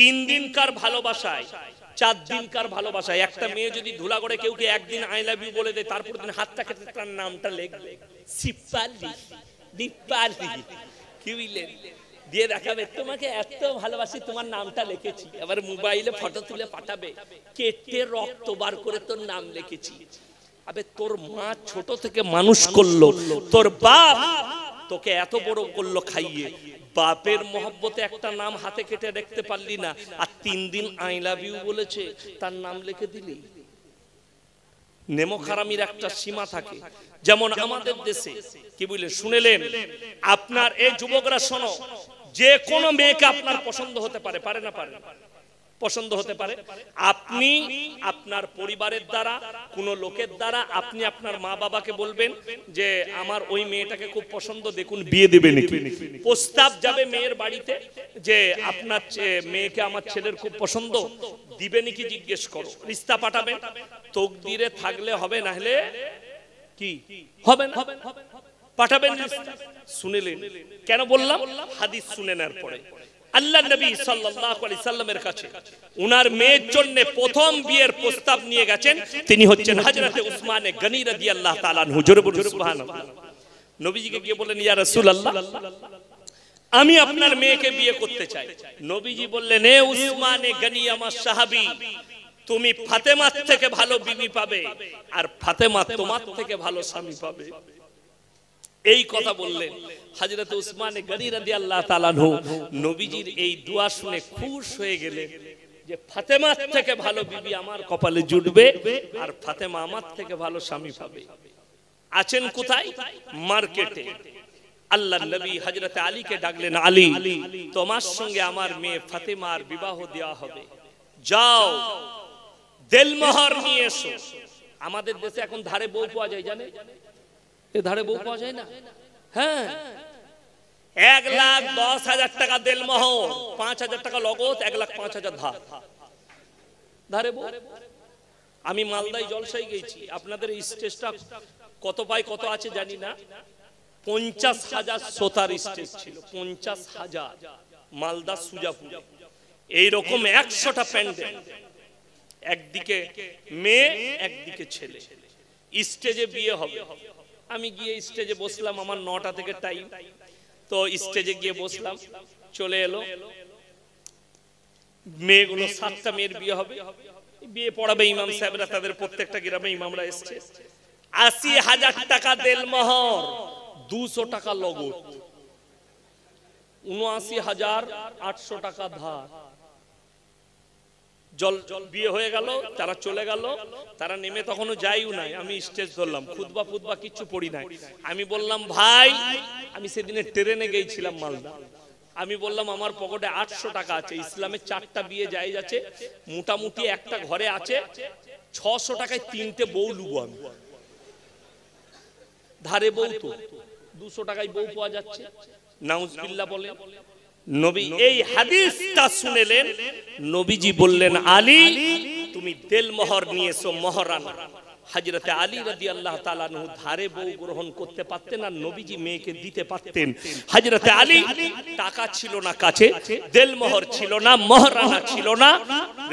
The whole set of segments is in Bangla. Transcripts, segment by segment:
3 দিনকার ভালোবাসায় 4 দিনকার ভালোবাসায় একটা মেয়ে যদি ধুলাগড়ে কেউ কে একদিন আই লাভ ইউ বলে দেয়, তারপর দিন হাতটা কেটে তার নামটা লিখবে সিপালি দীপালি, কি বুঝলেন, দিয়ে দেখাবে তোমাকে এত ভালোবাসি, তোমার নামটা লিখেছি। এবার মোবাইলে ফটো তুলে পাঠাবে, কেটে রক্ত বার করে তোর নাম লিখেছি। আবে তোর মা ছোট থেকে মানুষ করলো, তোর বাপ তোকে এত বড় করলো খাইয়ে, বাপের মহব্বতে একটা নাম হাতে কেটে দেখতে পারলি না, আর 3 দিন আই লাভ ইউ বলেছে তার নাম লিখে দিলি। নেমোখারামির একটা সীমা থাকে। যেমন আমাদের দেশে কি বলে শুনেলেন, আপনার এই যুবকরা শোনো, যে কোনো মেয়েকে আপনার পছন্দ হতে পারে, পারে না পারে? পছন্দ হতে পারে। আপনি আপনার পরিবারের দ্বারা, কোন লোকের দ্বারা আপনি আপনার মা বাবাকে বলবেন যে আমার ওই মেয়েটাকে খুব পছন্দ, দেখুন বিয়ে দেবে নাকি। প্রস্তাব যাবে মেয়ের বাড়িতে যে আপনার মেয়েকে আমার ছেলের খুব পছন্দ, দিবে নাকি জিজ্ঞেস করো। রিস্তা পাঠাবেন, তকদিরে থাকলে হবে, না হলে কি হবে না, পাঠাবেন রিস্তা। শুনেলেন কেন বললাম? হাদিস শুনে নেওয়ার পরে আল্লাহ নবী সাল্লাল্লাহু আলাইহি সাল্লামের কাছে উনার মেয়ের জন্য প্রথম বিয়ের প্রস্তাব নিয়ে গেছেন, তিনি হচ্ছেন হযরতে উসমান গনি রাদিয়াল্লাহু তাআলা আনহু। জোরে বলুন সুবহানাল্লাহ। নবীজিকে গিয়ে বললেন, ইয়া রাসূলুল্লাহ, আমি আপনার মেয়েকে বিয়ে করতে চাই। নবীজি বললেন, এ উসমান গনি আমার সাহাবী, তুমি ফাতেমার থেকে ভালো বিবি পাবে, আর ফাতেমা তোমার থেকে ভালো স্বামী পাবে। এই কথা বললেন হযরত উসমান গনি রাদিয়াল্লাহু তাআলা আনহু। নবীজির এই দোয়া শুনে খুশ হয়ে গেলেন যে ফাতেমার থেকে ভালো বিবি আমার কপালে জুটবে, আর ফাতেমা আমার থেকে ভালো স্বামী পাবে। আছেন কোথায়? মার্কেটে। আল্লাহর নবী হযরত আলীকে ডাকলেন, আলী, তোমার সঙ্গে আমার মেয়ে ফাতেমার বিবাহ দেওয়া হবে, যাও দেলমোহর নিয়ে এসো। আমাদের দেশে এখন ধারে বউ পাওয়া যায়, জানে? এ ধারে বউ পাওয়া যায় না? হ্যাঁ, 1,10,000 টাকা দেলমোহর, 5,000 টাকা লগত, 1,05,000 ধার। ধারে বউ। আমি মালদায় জলসায় গেছি, আপনাদের স্টেজটা কত পাই কত আছে জানি না, 50,000 শ্রোতার স্টেজ ছিল, 50,000। মালদা সুজাপুর এইরকম 100টা প্যান্ডেল, একদিকে মেয়ে একদিকে ছেলে, স্টেজে বিয়ে হবে। আমি গিয়ে স্টেজে বসলাম, আমার 9টা থেকে টাইম, তো স্টেজে গিয়ে বসলাম। চলে এলো মেয়েগুলো, 7টা মেয়ের বিয়ে হবে, বিয়ে পড়াবে ইমাম সাহেবরা, তাদের প্রত্যেকটা গ্রামে ইমামরা এসছে। 80,000 টাকা দেলমোহর, 200 টাকা লগত, 79,800 টাকা ধার। জল বিয়ে হয়ে গেল, তারা চলে গেল, তারা নেমে তখনও যাইও নাই। আমি স্টেজ ধরলাম, খুতবা কিচ্ছু পড়ি নাই। আমি বললাম, ভাই, আমি সেদিনে ট্রেনে গিয়েছিলাম মালদা, আমি বললাম আমার পকেটে 800 টাকা আছে, ইসলামের 4টা বিয়ে জায়েজ আছে, মোটামুটি একটা ঘরে আছে 600 টাকায় 3টে বউ লুবো আমি। ধারে বউ তো 200 টাকায় বউ পাওয়া যাচ্ছে, নাউজুবিল্লাহ বলে। নবী এই হাদিসটা শুনেলেন, নবীজি বললেন, আলী, তুমি দেলমোহর নিয়ে এসো, মহরানা। হযরতে আলী রাদিয়াল্লাহু তাআলা আনহু ধারে বউ গ্রহণ করতে পারতেন, আর নবীজি মেয়েকে দিতে পারতেন। হযরতে আলী টাকা ছিল না কাছে, দেলমোহর ছিল না, মহরানা ছিল না।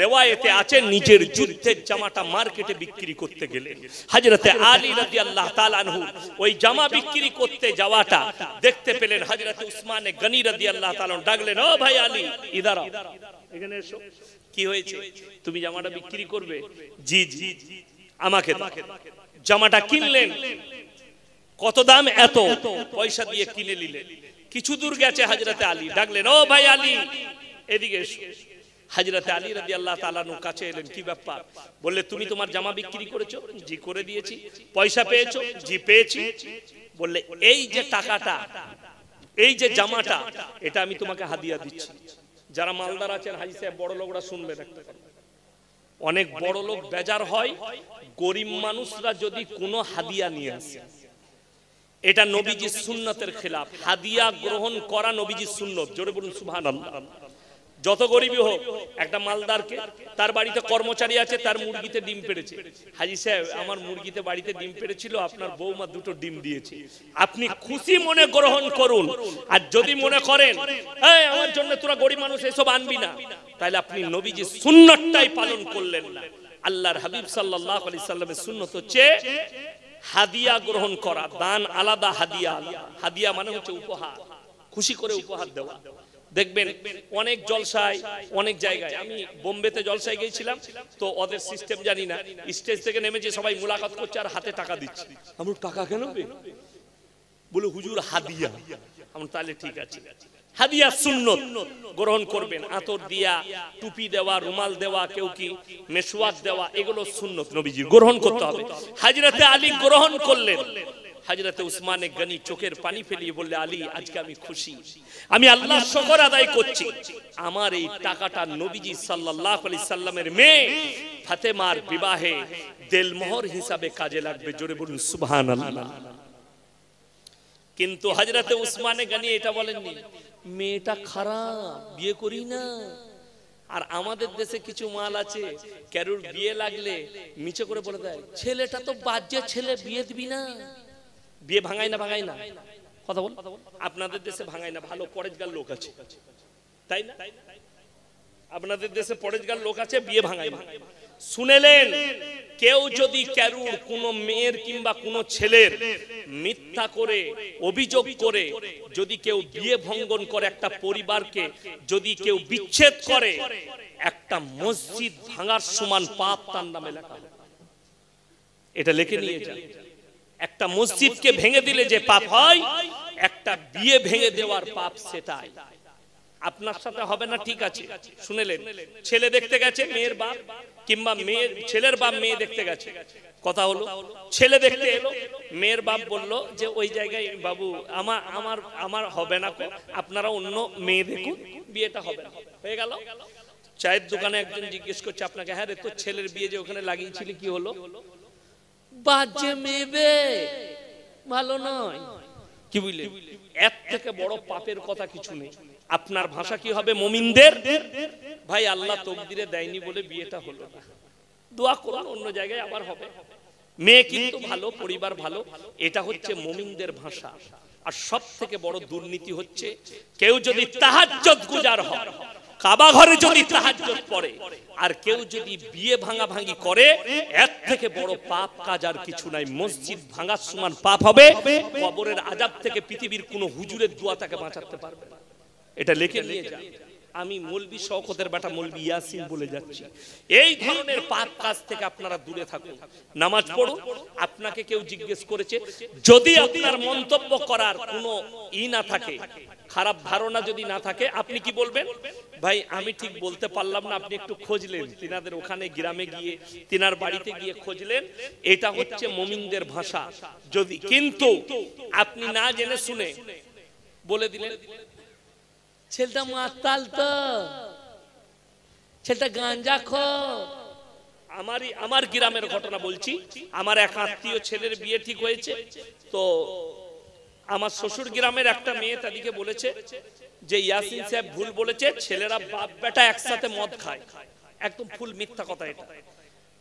riwayate আছে নিজের যুদ্ধের জামাটা মার্কেটে বিক্রি করতে গেলেন। হযরতে আলী রাদিয়াল্লাহু তাআলা আনহু ওই জামা বিক্রি করতে যাওয়াটা দেখতে পেলেন। হযরতে উসমান গনি রাদিয়াল্লাহু তাআলা ডাকলেন, ও ভাই আলী, ইদার আও, এখানে এসো। কি হয়েছে? তুমি জামাটা বিক্রি করবে? জি জি, আমাকে জামাটা কিনলেন। কত দাম? এত। পয়সা দিয়ে কিনে নিলেন। কিছু দূর গেছে, হযরতে আলী ডাকলেন, ও ভাই আলী, এদিকে এসো। হযরতে আলী রাদিয়াল্লাহু তাআলা আনহু কাছে এলেন। কি ব্যাপার? বললে, তুমি তোমার জামা বিক্রি করেছো? জি করে দিয়েছি। পয়সা পেয়েছো? জি পেয়েছি। বললে, এই যে টাকাটা, এই যে জামাটা, এটা আমি তোমাকে হাদিয়া দিচ্ছি। যারা মালদার আছেন হাজী সাহেব, বড় লোকরা শুনবেন একটা কথা। অনেক বড় লোক বেজার হয় গরিব মানুষরা যদি কোনো হাদিয়া নিয়ে আসে, এটা নবীজির সুন্নতের খেলাফ। হাদিয়া গ্রহণ করা নবীজির সুন্নত। জোরে বলুন সুবহানাল্লাহ। যত গরিবই হোক, একটা মালদারকে তার বাড়িতে কর্মচারী আছে, তার মুরগিতে ডিম পেড়েছে। হাজী সাহেব, আমার মুরগিতে বাড়িতে ডিম পেড়েছিল, আপনার বৌমা 2টো ডিম দিয়েছে। আপনি খুশি মনে গ্রহণ করুন। আর যদি মনে করেন এই আমার জন্য তোরা গরিব মানুষ এসব আনবি না, তাহলে আপনি নবীজির সুন্নতটাই পালন করলেন না। আল্লাহর হাবিব সাল্লাল্লাহু আলাইহি সাল্লামের সুন্নত হচ্ছে হাদিয়া গ্রহণ করা। দান আলাদা, হাদিয়া আলাদা। হাদিয়া মানে হচ্ছে উপহার, খুশি করে উপহার দেওয়া। দেখবেন অনেক জলসায়, অনেক জায়গায়, আমি বোম্বেতে জলসায় গিয়েছিলাম, তো ওদের সিস্টেম জানি না, স্টেজ থেকে নেমেছে সবাই মুলাকাত করছে আর হাতে টাকা দিচ্ছে। আমরা টাকা কেন বলে হুজুর হাদিয়া। আমরা তাহলে ঠিক আছে, হাদিয়া সুন্নত গ্রহণ করবেন। আতর দিয়া, টুপি দেওয়া, রুমাল দেওয়া, কেউ কি মেসওয়াক দেওয়া, এগুলো সুন্নত নবীজির, গ্রহণ করতে হবে। হযরতে আলী গ্রহণ করলেন। হযরতে উসমানে গনি চোখের পানি ফেলিয়ে বললে, আলী আজকে আমি খুশি, আমি আল্লাহর শুকর আদায় করছি, আমার এই টাকাটা নবীজি সাল্লাল্লাহু আলাইহি সাল্লামের মেয়ে ফাতেমার বিবাহে দেলমোহর হিসাবে কাজে লাগবে। জোরে বলুন সুবহানাল্লাহ। কিন্তু হযরতে উসমানে গনি এটা বলেননি, মেয়েটা খারাপ, বিয়ে করি না। আর আমাদের দেশে কিছু মাল আছে, কারোর বিয়ে লাগলে মিছে করে বলে দেয়, ছেলেটা তো বাজে ছেলে, বিয়ে দিবি না। বিয়ে ভাঙায় না, ভাঙায় না, কথা বল। আপনাদের দেশে ভাঙায় না, ভালো পরেজগার লোক আছে, তাই না? আপনাদের দেশে পরেজগার লোক আছে, বিয়ে ভাঙায় না। শুনেলেন, কেউ যদি কারুর কোনো মেয়ের কিংবা কোনো ছেলের মিথ্যা করে অভিযোগ করে যদি কেউ বিয়ে ভঙ্গন করে, একটা পরিবারকে যদি কেউ বিচ্ছেদ করে, একটা মসজিদ ভাঙার সমান পাপ তার নামে লেখা হবে। এটা লিখে নিয়ে যান। একটা মসজিদকে ভেঙে দিলে যে পাপ হয়, একটা বিয়ে ভেঙে দেওয়ার পাপ সেটাই। আপনার সাথে হবে না, ঠিক আছে। শুনেলেন, ছেলে দেখতে গেছে মেয়ের বাপ, কিংবা মেয়ের ছেলের বাপ মেয়ে দেখতে গেছে, কথা হলো, ছেলে দেখতে এলো, মেয়ের বাপ বলল যে ওই জায়গায় বাবু আমার হবে না, আপনারা অন্য মেয়ে দেখুন, বিয়েটা হবে না। হয়ে গেল। চায়ের দোকানে একজন জিজ্ঞেস করছে আপনাকে, হ্যাঁ রে, তোর ছেলের বিয়ে যে ওখানে লাগিয়েছিলি কি হলো? বাজে মেয়ে, ভালো নয়। কি বুঝলে? এর থেকে বড় পাপের কথা কিছু নেই। আপনার ভাষা কি হবে? মুমিনদের ভাই, আল্লাহ তকদিরে দেয়নি বলে বিয়েটা হলো না, দোয়া করুন অন্য জায়গায় আবার হবে। মেয়ে কিন্তু ভালো, পরিবার ভালো, এটা হচ্ছে মুমিনদের ভাষা। আর সব থেকে বড় দুর্নীতি হচ্ছে, কেউ যদি তাহাজ্জুদ গুজার হয়, কাবা ঘরে যদি তাহাজ্জুদ পড়ে, আর কেউ যদি বিয়ে ভাঙা ভাঙি করে, এর থেকে বড় পাপ কাজ আর কিছু নাই। মসজিদ ভাঙার সমান পাপ হবে। কবরের আযাব থেকে পৃথিবীর কোন হুজুরের দোয়া তাকে বাঁচাতে পারবে না। এটা লিখে নিয়ে যান। আমি মৌলভী শওকতের বেটা মৌলভী ইয়াসিন বলে যাচ্ছি, এই ধরনের পাপ কাজ থেকে আপনারা দূরে থাকুন, নামাজ পড়ুন। আপনাকে কেউ জিজ্ঞেস করেছে, যদি আপনার মন্তব্য করার কোনো না থাকে, খারাপ ধারণা যদি না থাকে, আপনি কি বলবেন? ভাই আমি ঠিক বলতে পারলাম না, আপনি একটু খোঁজলেন, তিনাদের ওখানে গ্রামে গিয়ে, তিনার বাড়িতে গিয়ে খোঁজলেন। এটা হচ্ছে মুমিনদের ভাষা। যদি কিন্তু আপনি না জেনে শুনে বলে দিলেন, ছেলেটা মাতাল, তো ছেলেটা গাঁজা খোর। আমার গ্রামের ঘটনা বলছি। আমার এক আত্মীয় ছেলের বিয়ে ঠিক হয়েছে, তো আমার শ্বশুর গ্রামের একটা মেয়ে তাদেরকে বলেছে যে ইয়াসিন সাহেব ভুল বলেছে, ছেলেরা বাপ বেটা একসাথে মদ খায়। একদম ফুল মিথ্যা কথা এটা।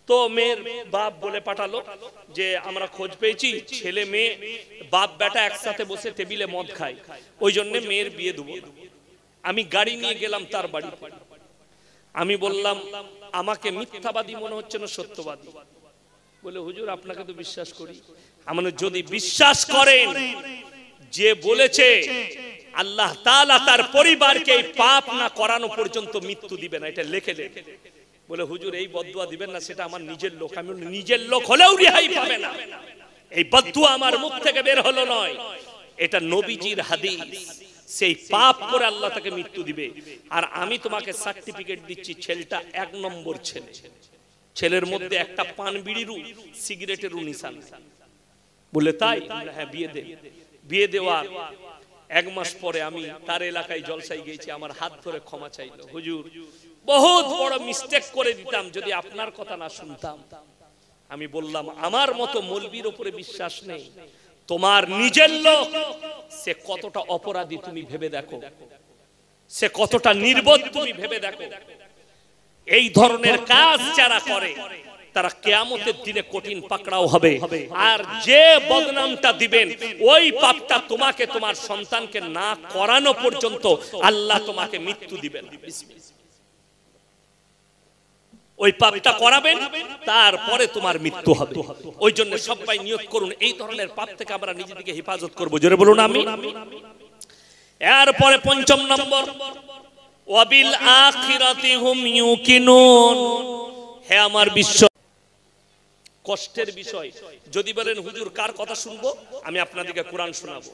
তো মেয়ের বাপ বলে পাঠালো যে আমরা খোঁজ পেয়েছি, ছেলে মেয়ে বাপ বেটা একসাথে বসে টেবিলে মদ খায়, ওই জন্য মেয়ের বিয়ে দেবো। আমি গাড়ি নিয়ে গেলাম তার বাড়ি। আমি বললাম, আমাকে মিথ্যাবাদী মনে হচ্ছে না সত্যবাদী? বলে হুজুর আপনাকে তো বিশ্বাস করি। আমরা যদি বিশ্বাস করেন, যে বলেছে আল্লাহ তাআলা তার পরিবারকে এই পাপ না করানো পর্যন্ত মৃত্যু দিবে না, এটা লিখে দেন। বলে হুজুর এই বদদুয়া দিবেন না, সেটা আমার নিজের লোক, আমি নিজের লোক হলেও রেহাই পাবে না, এই বদদুয়া আমার মুখ থেকে বের হলো নয়, এটা নবীজির হাদিস। সেই পাপ করে আল্লাহ তাকে মৃত্যু দিবে। আর আমি তোমাকে সার্টিফিকেট দিচ্ছি, ছেলেটা 1 নম্বর ছেলে। ছেলের মধ্যে একটা পান বিড়িরও সিগারেটেরও নিশান। বলে তাই? হ্যাঁ, বিয়ে দে। বিয়ে দেওয়ার 1 মাস পরে আমি তার এলাকায় জলসায় গিয়েছি, আমার হাত ধরে ক্ষমা চাইলো, হুজুর বহুত বড় মিস্টেক করে দিতাম যদি আপনার কথা না শুনতাম। আমি বললাম, আমার মতো মৌলবীর উপরে বিশ্বাস নেই, তোমার নিজের লোক সে কতটা অপরাধী তুমি ভেবে দেখো। সে কতটা নির্বোধ তুমি ভেবে দেখো। এই ধরনের কাজ যারা করে তারা কিয়ামতের দিনে কঠিন পাকড়াও হবে। আর যে বদনামটা দিবেন ওই পাপটা তোমাকে তোমার সন্তানকে না করানো পর্যন্ত আল্লাহ তোমাকে মৃত্যু দিবেন। ওই পাপটা করাবেন, তারপরে তোমার মৃত্যু হবে। ওই জন্য সবাই নিয়ত করুন এই ধরনের পাপ থেকে আমরা নিজেদেরকে হেফাজত করব। জোরে বলুন আমিন। এরপরে পঞ্চম নম্বর, ওয়াবিল আখিরাতি হুম ইউকিনুন। হে আমার বিশ্ব, কষ্টের বিষয় যদি বলেন হুজুর কার কথা শুনবো, আমি আপনাদেরকে কোরআন শোনাবো।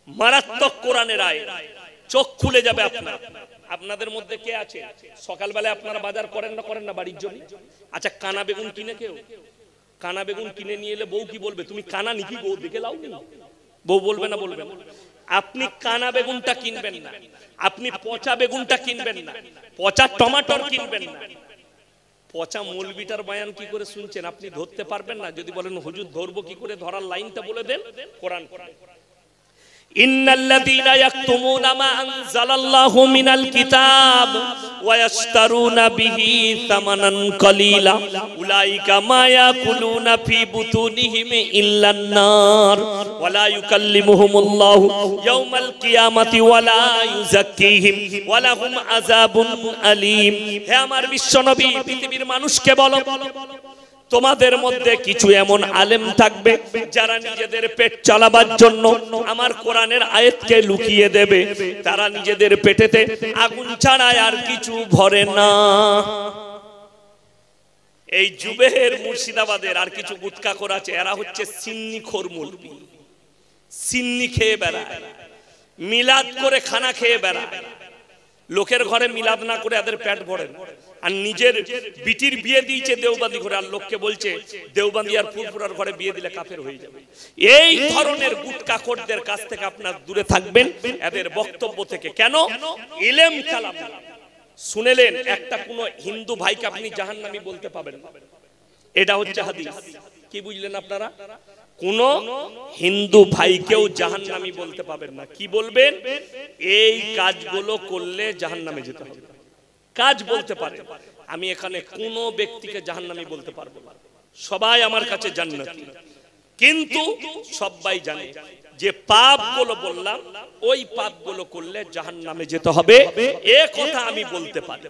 মারাত্মক কোরআনের আয়াত, চোখ খুলে যাবে আপনার। আপনাদের মধ্যে কে আছে সকালবেলা আপনারা বাজার করেন না বাড়ির জন্য? আচ্ছা, কানা বেগুন কিনে কেউ কানা বেগুন কিনে নিয়ে এলে বউ কি বলবে? তুমি কানা নাকি বউ দেখে লাও নি? বউ বলবে না? বলবে। আপনি কানা বেগুনটা কিনবেন না, আপনি পচা বেগুনটা কিনবেন না, পচা টমেটোর কিনবেন না। পচা মৌলবিটার বয়ান কি করে শুনছেন আপনি ধরতে পারবেন না। যদি বলেন হুজুর ধরবো কি করে, ধরার লাইনটা বলে দেন। কোরআন ইন্নাল্লাযীনা ইয়াকতুমুনা মা আনজালাল্লাহু মিনাল কিতাব ওয়া ইয়াশতারুনা বিহি সামানান কলিলা উলাইকা মা ইয়াকুলুনা ফি বুতুনিহিম ইল্লান নার ওয়া লা ইউকাল্লিমুহুমুল্লাহু ইয়াওমাল কিয়ামাতি ওয়া লা ইউযাক্কিহিম ওয়া লাহুম আযাবুন আলীম। হে আমার বিশ্বনবী, পৃথিবীর মানুষকে বলো, তোমাদের মধ্যে কিছু এমন আলেম থাকবে যারা নিজেদের পেট চালাবার জন্য আমার কোরআনের আয়াতকে লুকিয়ে দেবে। তারা নিজেদের পেটেতে আগুন ছাড়ায় আর কিছু ভরে না। এই জুবেহের মুর্শিদাবাদের আর কিছু গুটকাখোর আছে, এরা হচ্ছে সিন্নিখোর মৌলবি। সিন্নি খেয়ে বেড়ায়, মিলাদ করে খানা খেয়ে বেড়ায়। লোকের ঘরে মিলাদ না করে এদের পেট ভরে, আর নিজের বিটির বিয়ে দিয়েছে দেওবান্দি ঘরে, আর লোককে বলছে দেওবান্দি আর ফুরফুরার ঘরে বিয়ে দিলে কাফের হয়ে যাবে। এই ধরনের গুটকাখোরদের কাছ থেকে আপনার দূরে থাকবেন, এদের বক্তব্য থেকে। কেন? ইলম কালাম শুনেলেন একটা কোন হিন্দু ভাইকে আপনি জাহান্নামী বলতে পাবেন না, এটা হচ্ছে হাদিস। কি বুঝলেন আপনারা? কোন হিন্দু ভাইকেও জাহান্নামী বলতে পাবেন না। কি বলবেন? এই কাজগুলো করলে জাহান্নামে যেতে হবে। কাজ বলতে পারে, আমি এখানে কোন ব্যক্তিকে জাহান্নামী বলতে পারবো না। সবাই আমার কাছে জান্নাতি, কিন্তু সবাই জানে যে পাপগুলো বললাম ওই পাপগুলো করলে জাহান্নামে যেতে হবে, এ কথা আমি বলতে পারি,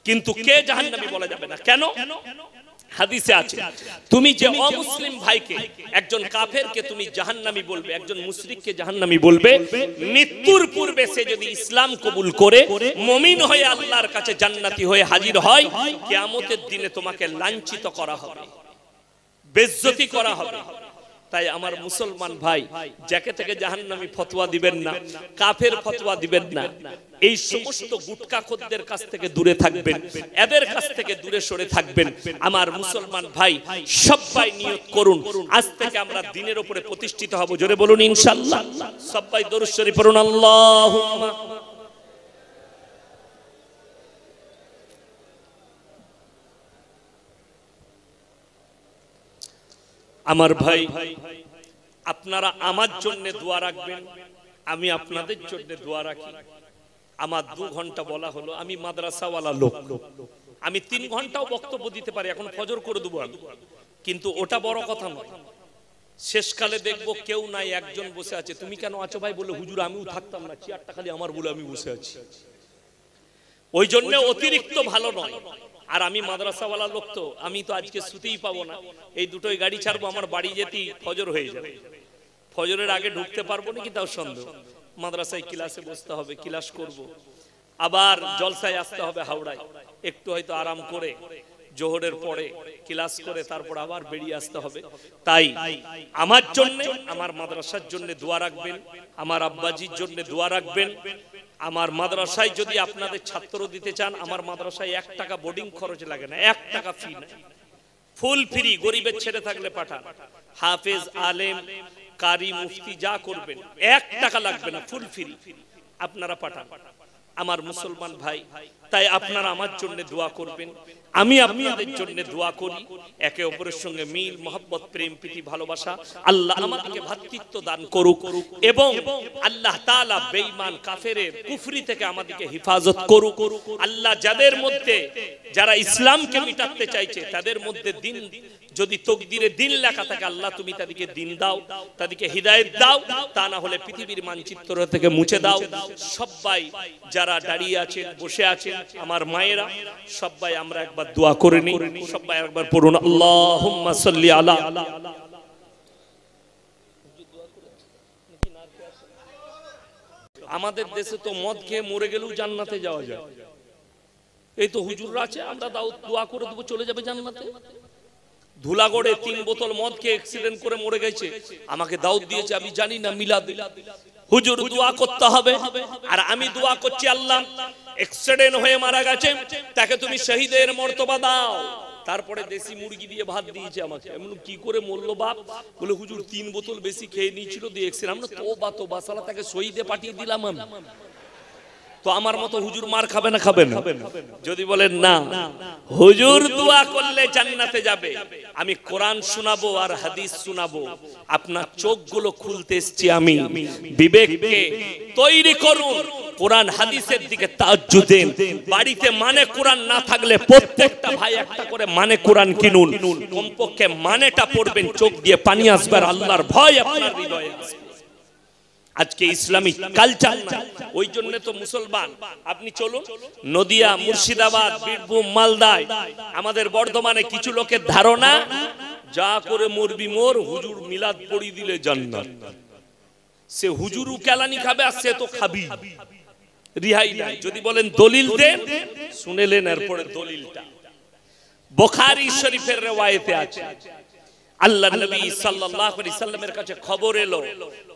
কিন্তু কে জাহান্নামী বলা যাবে না। কেন? হাদিসে আছে, তুমি যে অমুসলিম ভাইকে, একজন কাফেরকে তুমি জাহান্নামী বলবে, একজন মুশরিককে জাহান্নামী বলবে, মৃত্যুর পূর্বে সে যদি ইসলাম কবুল করে মুমিন হয়ে আল্লাহর কাছে জান্নাতি হয়ে হাজির হয়, কিয়ামতের দিনে তোমাকে লাঞ্ছিত করা হবে, বেইজ্জতি করা হবে। তাই আমার মুসলমান ভাই, যাকে থেকে জাহান্নামী ফতোয়া দিবেন না, কাফের ফতোয়া দিবেন না। এই সমস্ত গুটকাখোরদের কাছ থেকে দূরে থাকবেন, এদের কাছ থেকে দূরে সরে থাকবেন। আমার মুসলমান ভাই, সবাই নিয়ত করুন আজ থেকে আমরা দ্বীনের উপরে প্রতিষ্ঠিত হব। জোরে বলুন ইনশাআল্লাহ। সবাই দরুদ শরীফ পড়ুন। আল্লাহুম্মা আমার ভাই, আপনারা আমার জন্য দোয়া রাখবেন, আমি আপনাদের জন্য দোয়া রাখি। আমার 2 ঘন্টা বলা হলো, আমি মাদ্রাসাওয়ালা লোক, আমি 3 ঘন্টাও বক্তব্য দিতে পারি, এখন ফজর করে দেবো আমি, কিন্তু ওটা বড় কথা নয়। শেষকালে দেখবো কেউ নাই, একজন বসে আছে। তুমি কেন আছো ভাই? বলে হুজুর আমিও থাকতাম না, চেয়ারটা খালি আমার বলে আমি বসে আছি। ওই জন্য অতিরিক্ত ভালো নয়। আর আমি মাদ্রাসাওয়ালা লোক, তো আমি তো আজকে শুতেই পাবো না, এই দুটোই গাড়ি ছাড়বো, আমার বাড়ি যেতেই ফজর হয়ে যাবে। ফজরের আগে ঢুকতে পারবো নাকি তাও সন্দেহ। মাদ্রাসায় ক্লাসে বসতে হবে, ক্লাস করব, আবার জলসায় আসতে হবে হাওড়ায়, একটু হয়তো আরাম করে জোহরের পরে ক্লাস করে তারপর আবার বেরিয়ে আসতে হবে। তাই আমার জন্য, আমার মাদ্রাসার জন্য দোয়া রাখবেন, আমার আব্বাজির জন্য দোয়া রাখবেন। আমার মাদ্রাসায় যদি আপনাদের ছাত্র দিতে চান, আমার মাদ্রাসায় 1 টাকা বোর্ডিং খরচ লাগে না, 1 টাকা ফি না, ফুল ফ্রি। গরিবের ছেলে থাকলে পাঠান, হাফেজ, আলেম, কারি, মুফতি যা করবেন 1 টাকা লাগবে না, ফুল ফ্রি, আপনারা পাঠান। আমার মুসলমান ভাই, তাই আপনারা আমার জন্য দোয়া করবেন, আমি আপনাদের জন্য দোয়া করি। একে অপরের সঙ্গে মিল মহব্বত প্রেম প্রীতি ভালোবাসা আল্লাহ আমাদেরকে ভ্রাতৃত্ব দান করুক এবং আল্লাহ তাআলা বেঈমান কাফেরের কুফরি থেকে আমাদেরকে হেফাজত করুক। আল্লাহ যাদের মধ্যে যারা ইসলামকে মিটাতে চাইছে তাদের মধ্যে দিন যদি তকদিরে দিন লেখা থাকে আল্লাহ তুমি তাদেরকে দিন দাও, তাদেরকে হিদায়াত দাও, তা না হলে পৃথিবীর মানচিত্র থেকে মুছে দাও। সবাই যারা দাঁড়িয়ে আছেন বসে আছেন আমার মায়েরা সবাই আমরা একবার দোয়া করে নিই, সবাই একবার পড়ুন আল্লাহুম্মা সাল্লি আলা। আমাদের দেশে তো মদ খেয়ে মরে গেলেও জান্নাতে যাওয়া যায়, এই তো হুজুররা আছে আমরা দোয়া করে দেবো চলে যাবে জান্নাতে। ধুলাগড়ে 3 বোতল মদ খেয়ে অ্যাক্সিডেন্ট করে মরে গেছে, আমাকে দাওয়াত দিয়েছে আমি জানি না মিলাদে। হুজুর দোয়া করতে হবে আর আমি দোয়া করছি আল্লাহ অ্যাক্সিডেন্ট হয়ে মারা গেছে তাকে তুমি শহীদের মর্তবা দাও। তারপরে দেশি মুরগি দিয়ে ভাত দিয়েছে আমাকে। এমন কি করে মরলো বাপ? বলে হুজুর 3 বোতল বেশি খেয়ে নিয়েছিল দিয়ে অ্যাক্সিডেন্ট। আমরা তোবা সালা তাকে শহীদে পাঠিয়ে দিলাম আমি। তো আমার মতো হুজুর মার খাবে না খাবে না? যদি বলেন না হুজুর দোয়া করলে জান্নাতে যাবে, আমি কোরআন শোনাবো আর হাদিস শোনাবো। আপনার চোখগুলো খুলতে এসেছি আমি, বিবেককে তৈরি করুন, কোরআন হাদিসের দিকে তাওজ্জু দেন। বাড়িতে মানে কোরআন না থাকলে প্রত্যেকটা ভাই একটা করে মানে কোরআন কিনুন, কমপক্ষে মানেটা পড়বেন, চোখ দিয়ে পানি আসবে আর আল্লাহর ভয় আপনার হৃদয়ে আসবে। আজকে ইসলামী কালচার না, ওই জন্য তো মুসলমান। আপনি চলুন নদিয়া, মুর্শিদাবাদ, বীরভূম, মালদায়, আমাদের বর্ধমানে কিছু লোকের ধারণা যা করে মরবি মোর, হুজুর মিলাদ পড়ি দিলে জান্নাত। সে হুজুরু কেলানি খাবে আর সে তো খাবি, রিহাই নাই। যদি বলেন দলিল দেন, শুনেলেন এরপরে দলিলটা বুখারী শরীফের riwayate আছে। আল্লাহ নবী সাল্লাল্লাহু আলাইহি সাল্লামের কাছে খবর এলো,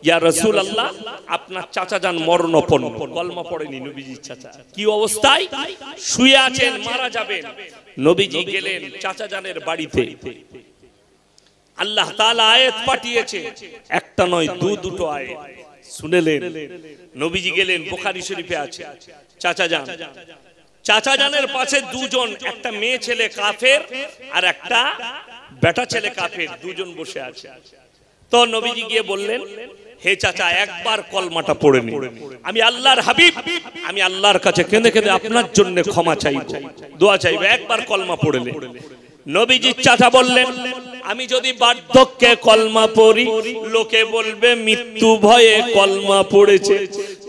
ইয়া রাসূলুল্লাহ আপনার চাচা যান মরণাপন্ন। কলমা পড়েনি নবীজির চাচা, কি অবস্থায় শুয়ে আছেন, মারা যাবেন। নবীজি গেলেন চাচা জানের বাড়িতে। আল্লাহ তাআলা আয়াত পাঠিয়েছে, একটা নয় দুটো আয়াত। শুনেলেন নবীজি গেলেন, বুখারী শরীফে আছে। চাচা জানের পাশে দুজন, একটা মেয়ে ছেলে কাফের আর একটা বেটা ছেলে কাফের, দুজন বসে আছে। তো নবীজি গিয়ে বললেন, হে চাচা একবার কলমাটা পড়ে নিন, আমি আল্লাহর হাবিব, আমি আল্লাহর কাছে কেঁদে কেঁদে আপনার জন্য ক্ষমা চাইব, দোয়া চাইব, একবার কলমা পড়ে নিন। নবীজির চাচা বললেন, আমি যদি বার্ধক্যে কলমা পড়ি লোকে বলবে মৃত্যু ভয়ে কলমা পড়েছে,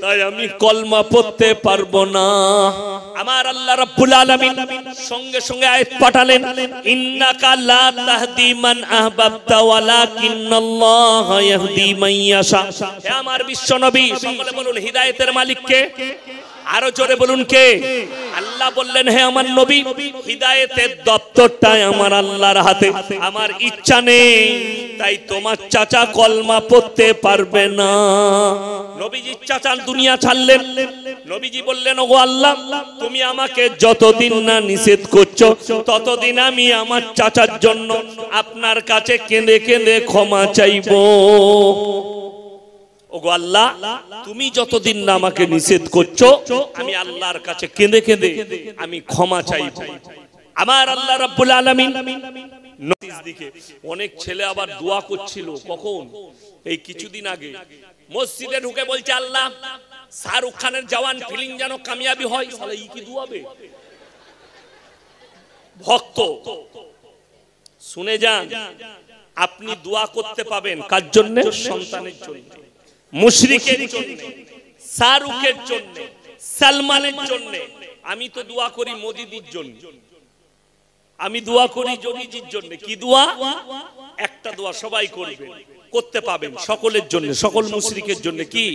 তাই আমি কলমা পড়তে পারবো না। আমার আল্লাহ রাব্বুল আলামিন সঙ্গে সঙ্গে আয়াত পাঠালেন, ইন্নাকা লা তাহদি মান আহবাবতা ওয়ালাকিন্নাল্লাহা ইয়াহদি মান ইয়াশা। হে আমার বিশ্ব নবী, সকলে বলুন হিদায়াতের মালিক কে? আরো জোরে বলুন কে? আল্লাহ বললেন, হে আমার নবী হিদায়াতের দপ্তরটাই আমার আল্লাহর হাতে, আমার ইচ্ছা নেই তাই তোমার চাচা কলমা পড়তে পারবে না। নবীজি চাচা দুনিয়া ছাড়লেন। নবীজি বললেন, ওগো আল্লাহ তুমি আমাকে যতদিন না নিষেধ করছো ততদিন আমি আমার চাচার জন্য আপনার কাছে কেঁদে কেঁদে ক্ষমা চাইবো। ওগো আল্লাহ তুমি যতদিন না আমাকে নিষেধ করছো আমি আল্লাহর কাছে কেঁদে কেঁদে আমি ক্ষমা চাইব। আমার আল্লাহ রাব্বুল আলামিন নোটিশ দিকে অনেক ছেলে আবার দোয়া করছিল, কখন এই কিছুদিন আগে মসজিদে ঢুকে বলছে, আল্লাহ শাহরুখ খানের জওয়ান ফিল্ম যেন কামিয়াবি হয়। শালা ই কি দুয়াবে? ভক্ত শুনে যান, আপনি দোয়া করতে পাবেন কার জন্য? সন্তানের জন্য, মুশরিকের জন্য, শাহরুখের জন্য, সালমানের জন্য। আমি তো দোয়া করি মোদিজির জন্য, আমি দোয়া করি যোগীজির জন্য। কি দোয়া? একটা দোয়া সবাই করবে, করতে পাবেন সকলের জন্য, সকল মুশরিকের জন্য। কি?